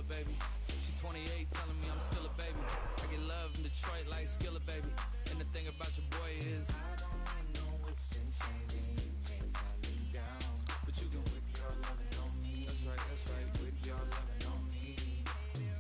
baby. She 28 telling me I'm still a baby. I get love in Detroit like Skillet, baby. And the thing about your boy is I don't need no whips and chains, and you can't tie me down. But you can whip your lovin' on me. That's right, whip your lovin' on me.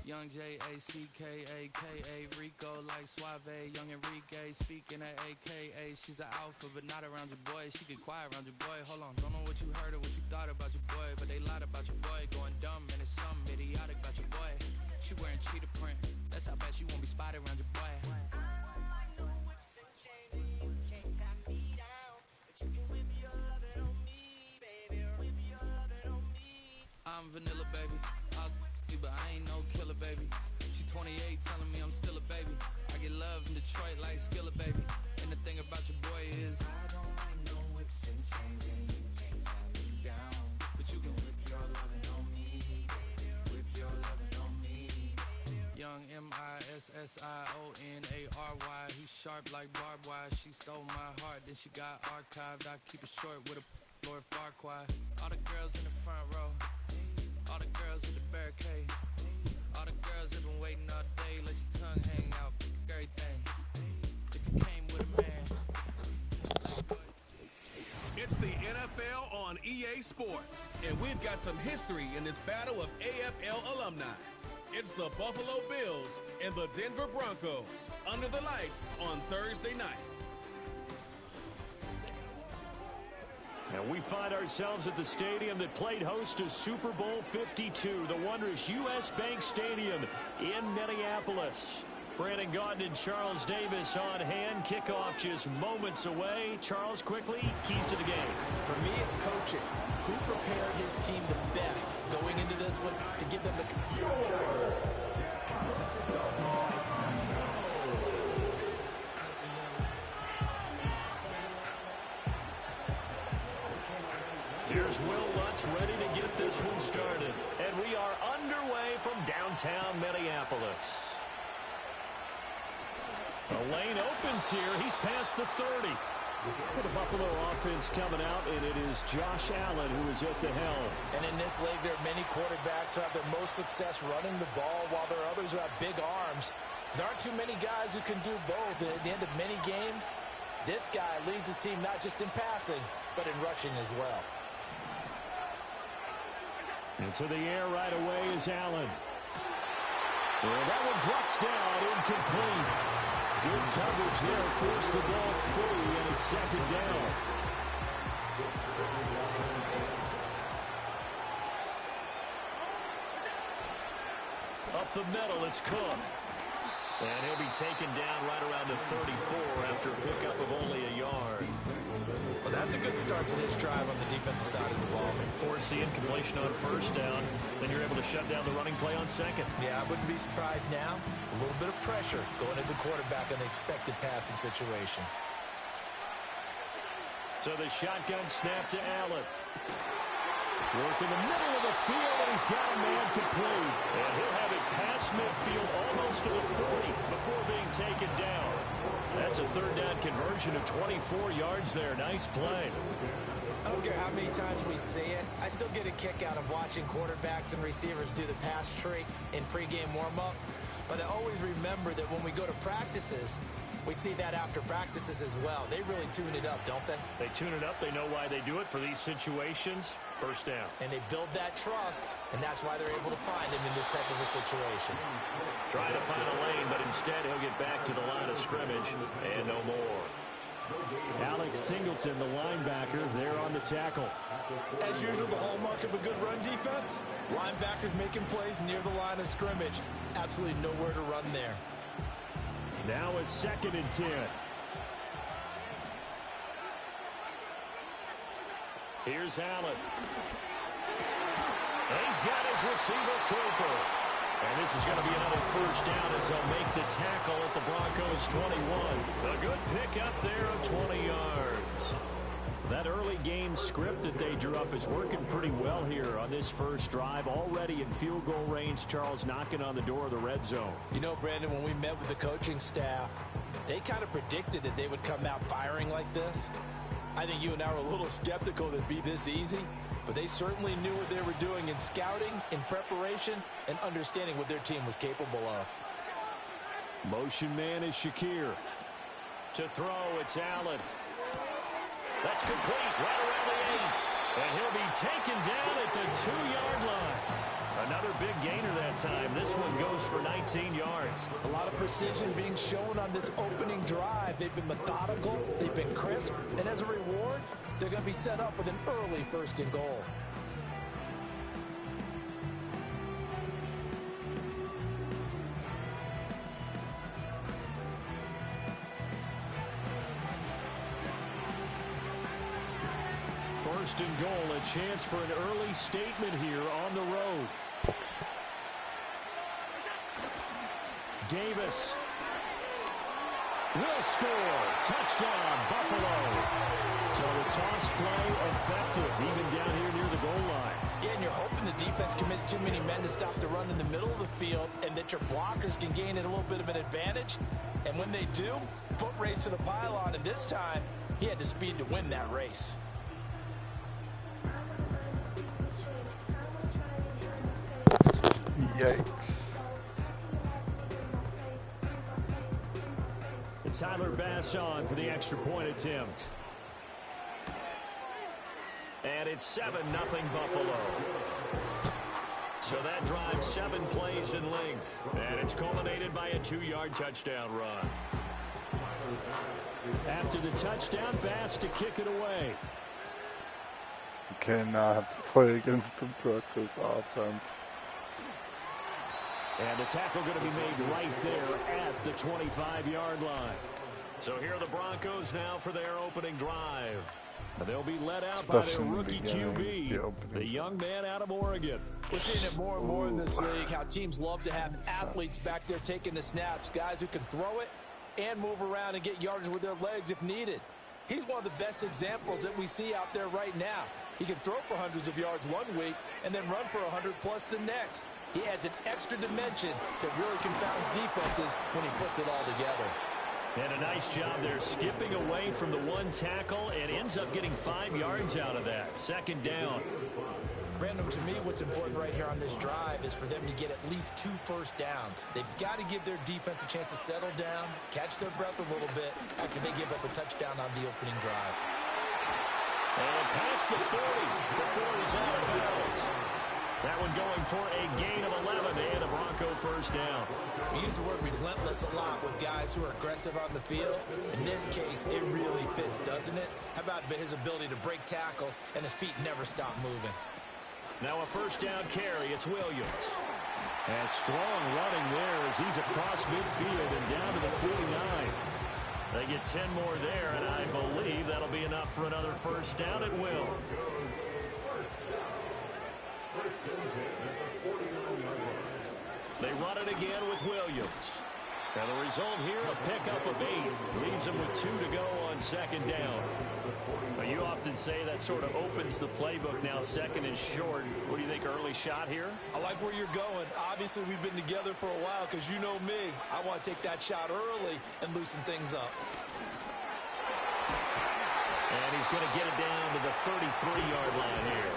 Young J-A-C-K-A-K-A, Rico like Suave, young Enrique, speaking at AKA. She's an alpha, but not around your boy. She get quiet around your boy. Hold on, don't know what you heard or what you thought about your boy, but they lied about your boy. Going dumb, and it's something idiotic about your boy. She wearing cheetah print, that's how bad she won't be spotted around your boy. I'm vanilla, baby. I'll you, but I ain't no killer, baby. She 28 telling me I'm still a baby. I get love in Detroit like Skillet, baby. And the thing about your boy is I don't like no whips and chains, and you can't tie me down. But you can whip your lovin' on me, whip your lovin' on me. Young M-I-S-S-I-O-N-A-R-Y. He's sharp like barbed wire. She stole my heart, then she got archived. I keep it short with a Lord Farquaad. All the girls in the front row, all the girls in the barricade, all the girls have been waiting all day. Let your tongue hang out, everything. If you came with a man. It's the NFL on EA Sports, and we've got some history in this battle of AFL alumni. It's the Buffalo Bills and the Denver Broncos under the lights on Thursday night. And we find ourselves at the stadium that played host to Super Bowl 52, the wondrous U.S. Bank Stadium in Minneapolis. Brandon Gaudin and Charles Davis on hand. Kickoff just moments away. Charles, quickly, keys to the game. For me, it's coaching. Who prepared his team the best going into this one to give them the... Here's Will Lutz ready to get this one started. And we are underway from downtown Minneapolis. The lane opens here. He's past the 30. The Buffalo offense coming out, and it is Josh Allen who is at the helm. And in this league, there are many quarterbacks who have their most success running the ball, while there are others who have big arms. There aren't too many guys who can do both. And at the end of many games, this guy leads his team not just in passing, but in rushing as well. Into the air right away is Allen. Well, that one drops down, incomplete. Good coverage there, forced the ball free, and it's second down. Up the middle, it's Cook. And he'll be taken down right around the 34 after a pickup of only a yard. Well, that's a good start to this drive on the defensive side of the ball. Force the incompletion on first down. Then you're able to shut down the running play on second. Yeah, I wouldn't be surprised now. A little bit of pressure going into the quarterback on the expected passing situation. So the shotgun snap to Allen. Work in the middle of the field, and he's got a man complete. And he'll have it past midfield almost to the 40 before being taken down. That's a third down conversion of 24 yards there. Nice play. I don't care how many times we see it. I still get a kick out of watching quarterbacks and receivers do the pass tree in pregame warm-up. But I always remember that when we go to practices, we see that after practices as well. They really tune it up, don't they? They tune it up. They know why they do it for these situations. First down. And they build that trust, and that's why they're able to find him in this type of a situation. Trying to find a lane, but instead he'll get back to the line of scrimmage and no more. Alex Singleton, the linebacker, there on the tackle. As usual, the hallmark of a good run defense, linebackers making plays near the line of scrimmage. Absolutely nowhere to run there. Now a 2nd and 10. Here's Allen. And he's got his receiver Cooper. And this is going to be another first down as they'll make the tackle at the Broncos 21. A good pickup there of 20 yards. That early game script that they drew up is working pretty well here on this first drive. Already in field goal range, Charles knocking on the door of the red zone. You know, Brandon, when we met with the coaching staff, they kind of predicted that they would come out firing like this. I think you and I were a little skeptical that it'd be this easy, but they certainly knew what they were doing in scouting, in preparation, and understanding what their team was capable of. Motion man is Shakir. To throw, it's Allen. That's complete, right around the 8. And he'll be taken down at the 2-yard line. Another big gainer that time. This one goes for 19 yards. A lot of precision being shown on this opening drive. They've been methodical, they've been crisp, and as a reward, they're going to be set up with an early 1st and goal. First and goal, a chance for an early statement here on the road. Davis will score. Touchdown, Buffalo. So the toss play effective, even down here near the goal line. Yeah, and you're hoping the defense commits too many men to stop the run in the middle of the field and that your blockers can gain a little bit of an advantage. And when they do, foot race to the pylon, and this time, he had the speed to win that race. Yikes. And Tyler Bass on for the extra point attempt. And it's 7-0 Buffalo. So that drives 7 plays in length. And it's culminated by a 2-yard touchdown run. After the touchdown, Bass to kick it away. You cannot have to play against the Broncos offense. And the tackle going to be made right there at the 25-yard line. So here are the Broncos now for their opening drive. They'll be led out by their rookie QB, the young man out of Oregon. We're seeing it more and more in this league, how teams love to have athletes back there taking the snaps, guys who can throw it and move around and get yardage with their legs if needed. He's one of the best examples that we see out there right now. He can throw for hundreds of yards one week and then run for 100+ the next. He adds an extra dimension that really confounds defenses when he puts it all together. And a nice job there skipping away from the one tackle and ends up getting 5 yards out of that. Second down. Brandon, to me, what's important right here on this drive is for them to get at least 2 first downs. They've got to give their defense a chance to settle down, catch their breath a little bit after they give up a touchdown on the opening drive. And past the 40 before he's out of bounds. That one going for a gain of 11 and a Bronco first down. We use the word relentless a lot with guys who are aggressive on the field. In this case, it really fits, doesn't it? How about his ability to break tackles and his feet never stop moving? Now a first down carry. It's Williams. And strong running there as he's across midfield and down to the 49. They get 10 more there, and I believe that'll be enough for another first down at will. They run it again with Williams. And the result here, a pickup of 8. Leaves them with 2 to go on second down. But you often say that sort of opens the playbook now, second and short. What do you think, early shot here? I like where you're going. Obviously, we've been together for a while because you know me. I want to take that shot early and loosen things up. And he's going to get it down to the 33-yard line here.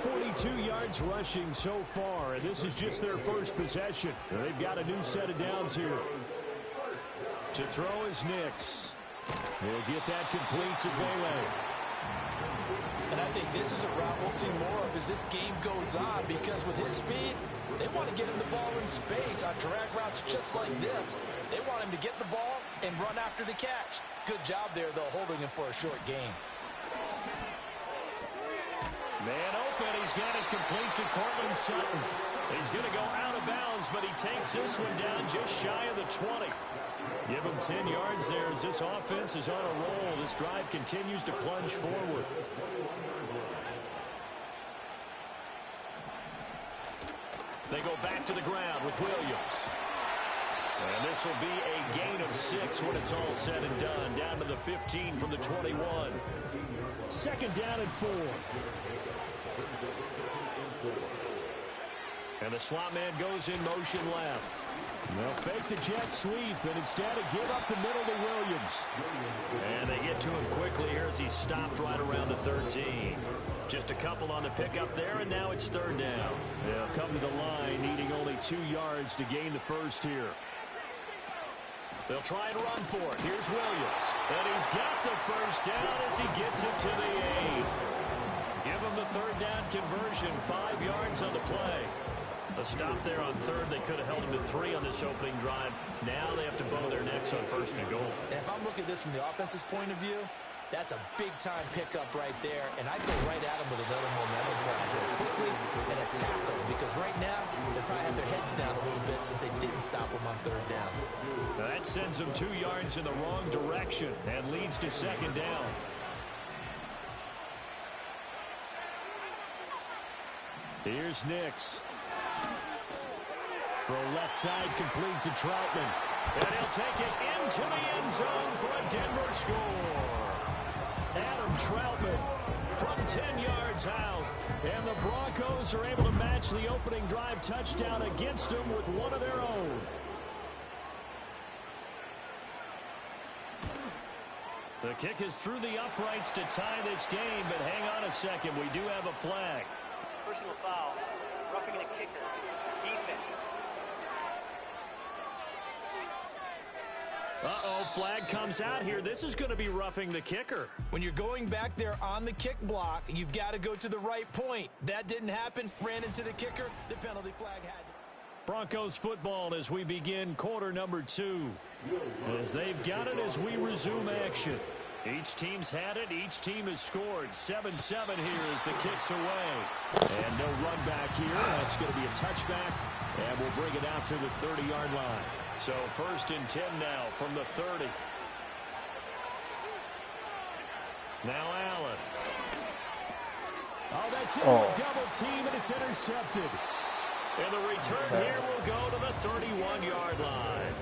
42 yards rushing so far, and this is just their first possession. They've got a new set of downs here. To throw is Nix. He'll get that complete to Vele. And I think this is a route we'll see more of as this game goes on, because with his speed, they want to get him the ball in space on drag routes just like this. They want him to get the ball and run after the catch. Good job there, though, holding him for a short gain. Man open, he's got it complete to Cortland Sutton. He's going to go out of bounds, but he takes this one down just shy of the 20. Give him 10 yards there as this offense is on a roll. This drive continues to plunge forward. They go back to the ground with Williams. And this will be a gain of 6 when it's all said and done. Down to the 15 from the 21. Second down and 4. And the slot man goes in motion left. They'll fake the jet sweep, but instead of give up the middle to Williams. And they get to him quickly here as he stopped right around the 13. Just a couple on the pickup there, and now it's third down. They'll come to the line, needing only 2 yards to gain the first here. They'll try and run for it. Here's Williams. And he's got the first down as he gets it to the 8. Give him the third down conversion, 5 yards on the play. A stop there on third. They could have held him to 3 on this opening drive. Now they have to bow their necks on first and goal. And if I'm looking at this from the offense's point of view, that's a big-time pickup right there, and I go right at him with another momentum play. Go quickly and attack them, because right now they probably have their heads down a little bit since they didn't stop them on third down. That sends them 2 yards in the wrong direction and leads to second down. Here's Nix. Throw left side complete to Troutman. And he'll take it into the end zone for a Denver score. Adam Troutman from 10 yards out. And the Broncos are able to match the opening drive touchdown against them with one of their own. The kick is through the uprights to tie this game, but hang on a second. We do have a flag. Personal foul. Roughing the kicker. Defense. Uh-oh, flag comes out here. This is going to be roughing the kicker. When you're going back there on the kick block, you've got to go to the right point. That didn't happen. Ran into the kicker. The penalty flag had to. Broncos football as we begin quarter number 2. As they've got it as we resume action. Each team's had it. Each team has scored. 7-7 here as the kick's away. And no run back here. That's going to be a touchback. And we'll bring it out to the 30-yard line. So first and 10 now from the 30. Now Allen. Oh, that's it. Double team, and it's intercepted. And the return here will go to the 31-yard line.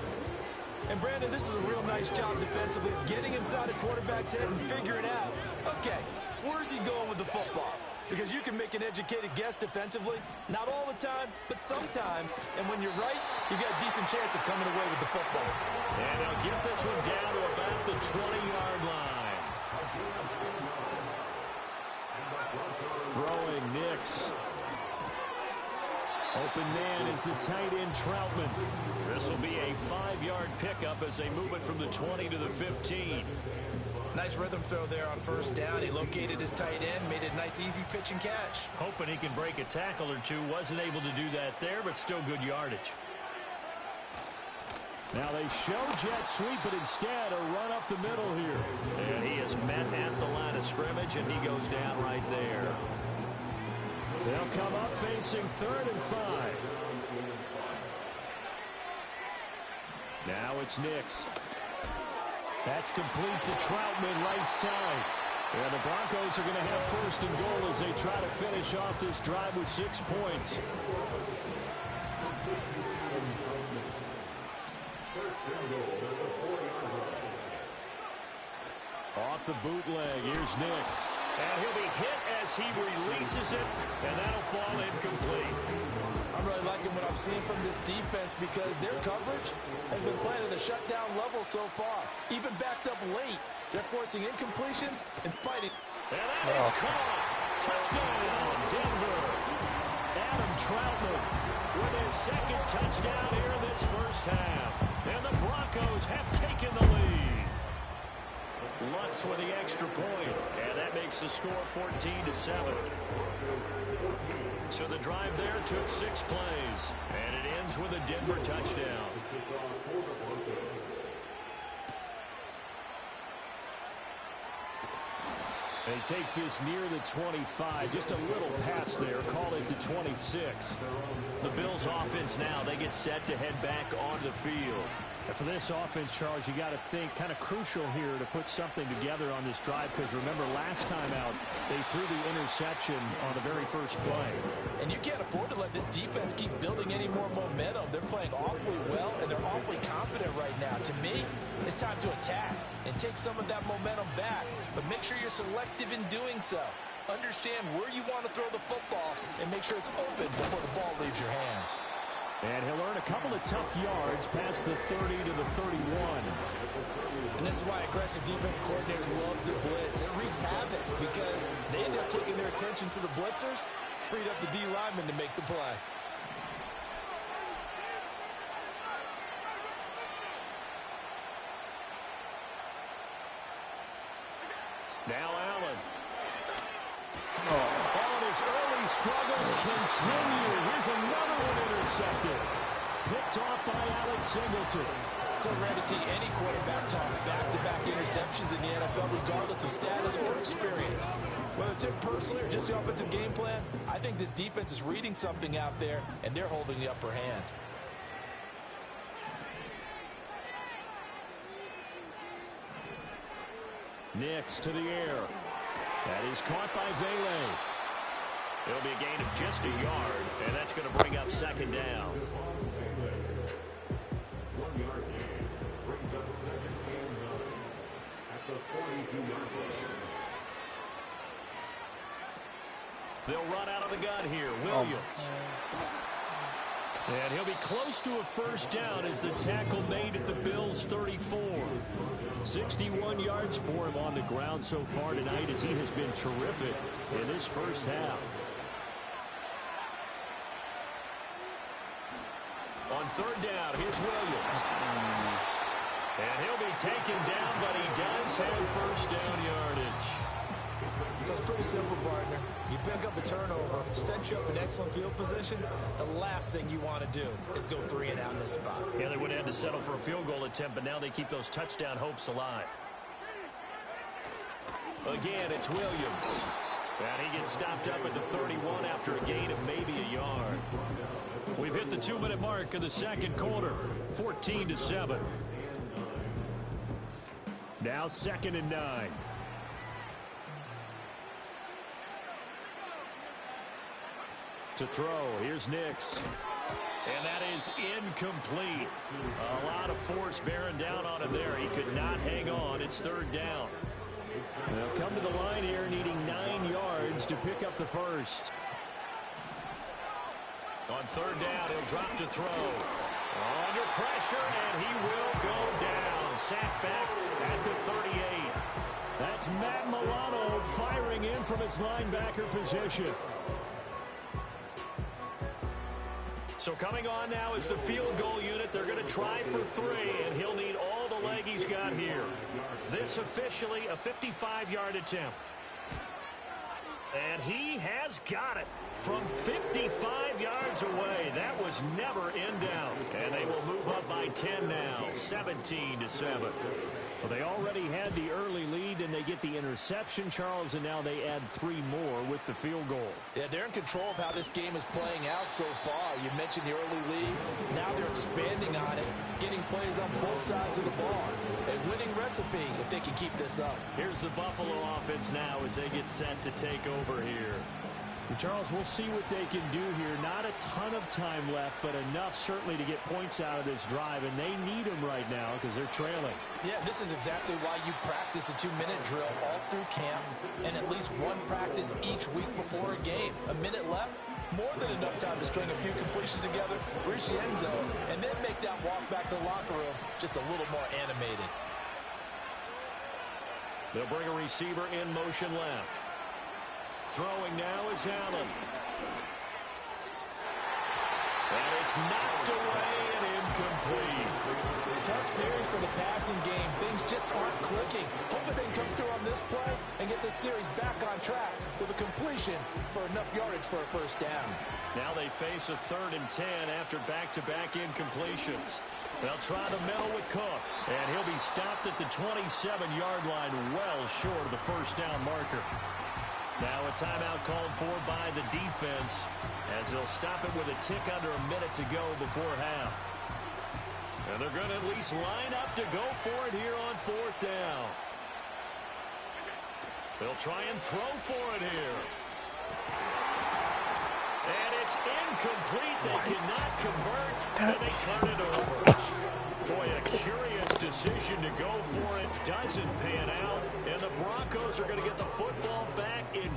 And Brandon, this is a real nice job defensively of getting inside a quarterback's head and figuring out, okay, where's he going with the football? Because you can make an educated guess defensively, not all the time, but sometimes. And when you're right, you've got a decent chance of coming away with the football. And they'll get this one down to about the 20-yard line. Throwing Nix. Open man is the tight end Troutman. This will be a 5-yard pickup as they move it from the 20 to the 15. Nice rhythm throw there on first down. He located his tight end, made it a nice easy pitch and catch. Hoping he can break a tackle or two. Wasn't able to do that there, but still good yardage. Now they show jet sweep, but instead a run up the middle here. And he is met at the line of scrimmage, and he goes down right there. They'll come up facing 3rd and 5. Now it's Nix. That's complete to Troutman, right side. And the Broncos are going to have first and goal as they try to finish off this drive with 6 points. Off the bootleg, here's Nix. And he'll be hit as he releases it, and that'll fall incomplete. I'm really liking what I'm seeing from this defense because their coverage has been playing at a shutdown level so far. Even backed up late, they're forcing incompletions and fighting. And that is caught. Touchdown, Denver. Adam Troutman with his second touchdown here in this first half. And the Broncos have taken the lead. Lutz with the extra point, and that makes the score 14-7. So the drive there took 6 plays, and it ends with a Denver touchdown. And he takes this near the 25, just a little pass there, call it the 26. The Bills offense now, they get set to head back onto the field. And for this offense, Charles, you got to think kind of crucial here to put something together on this drive, because remember last time out they threw the interception on the very first play. And you can't afford to let this defense keep building any more momentum. They're playing awfully well, and they're awfully confident right now. To me, it's time to attack and take some of that momentum back, but make sure you're selective in doing so. Understand where you want to throw the football and make sure it's open before the ball leaves your hands. And he'll earn a couple of tough yards past the 30 to the 31. And this is why aggressive defense coordinators love to blitz. It wreaks havoc because they end up taking their attention to the blitzers, freed up the D lineman to make the play. Now Allen. Oh, his early struggles continue. Here's another one intercepted. Picked off by Alex Singleton. So rare to see any quarterback toss back-to-back interceptions in the NFL, regardless of status or experience. Whether it's him personally or just the offensive game plan, I think this defense is reading something out there, and they're holding the upper hand. Nix to the air. That is caught by Vele. It'll be a gain of just a yard, and that's going to bring up second down. They'll run out of the gun here. Williams. And he'll be close to a first down as the tackle made at the Bills' 34. 61 yards for him on the ground so far tonight as he has been terrific in this first half. On third down, here's Williams. And he'll be taken down, but he does have first down yardage. So it's pretty simple, partner. You pick up a turnover, set you up in excellent field position. The last thing you want to do is go 3 and out in this spot. Yeah, they would have had to settle for a field goal attempt, but now they keep those touchdown hopes alive. Again, it's Williams. And he gets stopped up at the 31 after a gain of maybe a yard. We've hit the 2-minute mark of the second quarter, 14-7. Now 2nd and 9. To throw, here's Nix. And that is incomplete. A lot of force bearing down on him there. He could not hang on. It's third down. They'll come to the line here needing 9 yards to pick up the first. On third down, he'll drop to throw. Under pressure, and he will go down. Sacked back at the 38. That's Matt Milano firing in from his linebacker position. So coming on now is the field goal unit. They're going to try for 3, and he'll need all the leg he's got here. This officially a 55-yard attempt. And he has got it from 55 yards away. That was never in doubt. And they will move up by 10 now, 17-7. Well, they already had the early lead, and they get the interception, Charles, and now they add 3 more with the field goal. Yeah, they're in control of how this game is playing out so far. You mentioned the early lead. Now they're expanding on it, getting plays on both sides of the ball. A winning recipe if they can keep this up. Here's the Buffalo offense now as they get set to take over here. Charles, we'll see what they can do here. Not a ton of time left, but enough certainly to get points out of this drive, and they need them right now because they're trailing. Yeah, this is exactly why you practice a 2-minute drill all through camp and at least one practice each week before a game. A minute left, more than enough time to string a few completions together, reach the end zone, and then make that walk back to the locker room just a little more animated. They'll bring a receiver in motion left. Throwing now is Allen. And it's knocked away and incomplete. Tough series for the passing game. Things just aren't clicking. Hoping they can come through on this play and get this series back on track with a completion for enough yardage for a first down. Now they face a 3rd and 10 after back-to-back incompletions. They'll try the middle with Cook, and he'll be stopped at the 27-yard line, well short of the first down marker. Now a timeout called for by the defense as they'll stop it with a tick under a minute to go before half. And they're going to at least line up to go for it here on 4th down. They'll try and throw for it here. And it's incomplete. They cannot convert, and they turn it over. Boy, a curious decision to go for it. Doesn't pan out, and the Broncos are going to get the football back in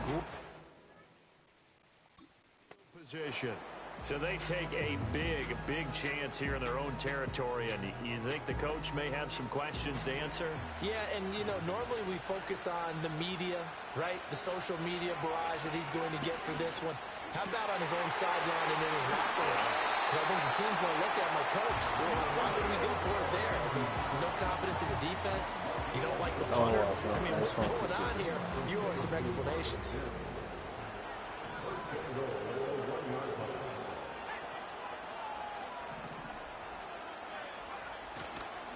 position. So they take a big chance here in their own territory, and you think the coach may have some questions to answer? Yeah, and, you know, normally we focus on the media, right? The social media barrage that he's going to get for this one. How about on his own sideline and in his locker room? Because I think the team's going to look at him like, Coach, why would we go for it there? I mean, no confidence in the defense. You don't like the punter. I mean, what's going on here? You owe us some explanations.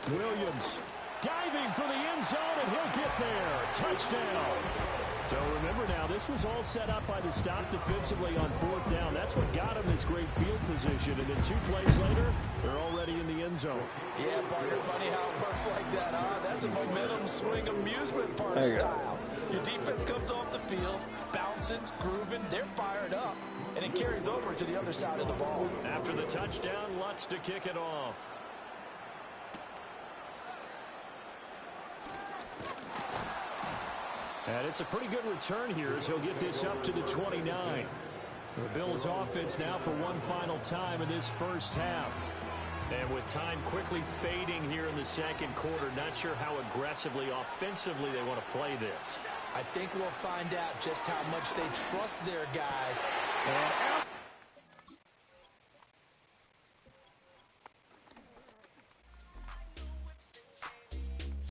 Williams diving for the end zone, and he'll get there. Touchdown. So remember now, this was all set up by the stop defensively on 4th down. That's what got him this great field position. And then 2 plays later, they're already in the end zone. Yeah, partner, funny how it works like that, huh? That's a momentum swing amusement park style. Your defense comes off the field, bouncing, grooving, they're fired up. And it carries over to the other side of the ball. After the touchdown, Lutz to kick it off. And it's a pretty good return here as he'll get this up to the 29. The Bills offense now for one final time in this first half. And with time quickly fading here in the second quarter, not sure how aggressively, offensively they want to play this. I think we'll find out just how much they trust their guys. And out.